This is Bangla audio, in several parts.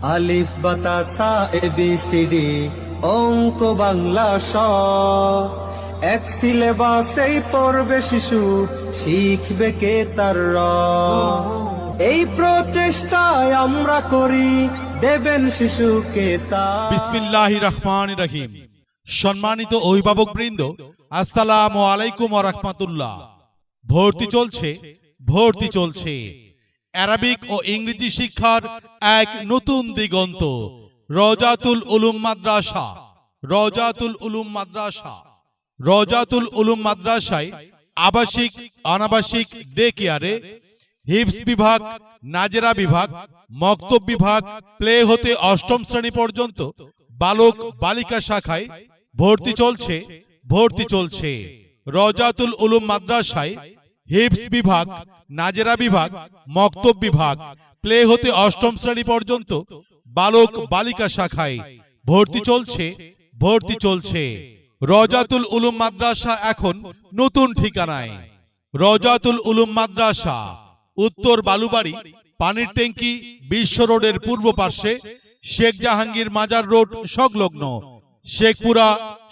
আলিফ বাতা সা এবিসিডি অঙ্ক বাংলা স, এক সিলেবাসেই পড়বে শিশু, শিখবে কে তার র। এই প্রচেষ্টায় আমরা করি, দেবেন শিশুকে তা। বিসমিল্লাহির রহমানির রহিম। সম্মানিত অভিভাবকবৃন্দ, আসসালামু আলাইকুম ওয়া রাহমাতুল্লাহ। ভর্তি চলছে আরবিক ও ইংরেজি শিক্ষার এক নতুন দিগন্ত। রওজাতুল উলুম মাদ্রাসা। রওজাতুল উলুম মাদ্রাসায় আবাসিক অনাবাসিক ডে কেয়ারে হিফজ বিভাগ, নাজেরা বিভাগ, মক্তব বিভাগ, প্লে হতে অষ্টম শ্রেণী পর্যন্ত বালক বালিকা শাখায় ভর্তি চলছে। রওজাতুল উলুম মাদ্রাসায় হিফজ বিভাগ, নাজেরা বিভাগ, মক্তব বিভাগ, প্লে হতে অষ্টম শ্রেণী পর্যন্ত বালক বালিকা শাখায় ভর্তি চলছে। রওজাতুল উলুম মাদ্রাসা এখন নতুন ঠিকানায়। রওজাতুল উলুম মাদ্রাসা উত্তর বালুবাড়ি, পানির ট্যাঙ্কি, বিশ্ব রোডের পূর্ব পার্শ্বে, শেখ জাহাঙ্গীর মাজার রোড সংলগ্ন, শেখপুরা,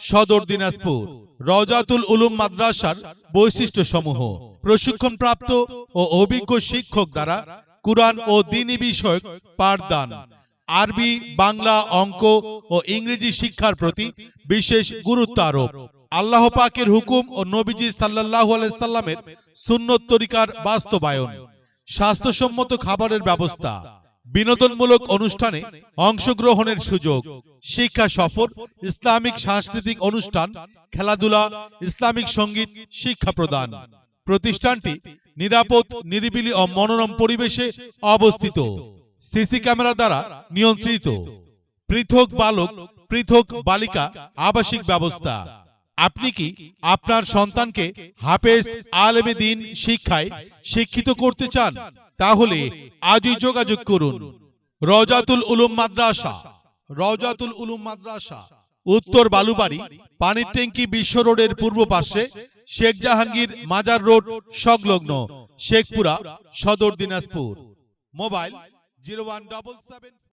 সদর দিনাজপুর। রওজাতুল উলুম মাদ্রাসার বৈশিষ্ট্য সমূহ: প্রশিক্ষণপ্রাপ্ত ও অভিজ্ঞ শিক্ষক দ্বারা কুরআন ও দ্বীনি বিষয়ক পাঠদান, আরবি, বাংলা, অঙ্ক ও ইংরেজি শিক্ষার প্রতি বিশেষ গুরুত্ব আরোপ, আল্লাহ পাকের হুকুম ও নবীজি সাল্লাল্লাহু আলাইহি সাল্লামের সুন্নত তরিকার বাস্তবায়ন, স্বাস্থ্যসম্মত খাবারের ব্যবস্থা, বিনোদনমূলক অনুষ্ঠানে অংশগ্রহণের সুযোগ, শিক্ষা সফর, ইসলামিক সাংস্কৃতিক অনুষ্ঠান, খেলাধুলা, ইসলামিক সঙ্গীত শিক্ষা প্রদান। প্রতিষ্ঠানটি নিরাপদ, নিরিবিলি ও মনোরম পরিবেশে অবস্থিত, সিসি ক্যামেরা দ্বারা নিয়ন্ত্রিত। পৃথক বালক, পৃথক বালিকা আবাসিক ব্যবস্থা। আপনি কি আপনার সন্তানকে হাফেজ, আলেমে দ্বীন শিক্ষায় শিক্ষিত করতে চান? তাহলে আজই যোগাযোগ করুন। রওজাতুল উলুম মাদ্রাসা উত্তর বালুবাড়ি, পানির ট্যাঙ্কি, বিশ্ব রোডের পূর্ব পাশে, শেখ জাহাঙ্গীর মাজার রোড সংলগ্ন, শেখপুরা, সদর দিনাজপুর। মোবাইল 0177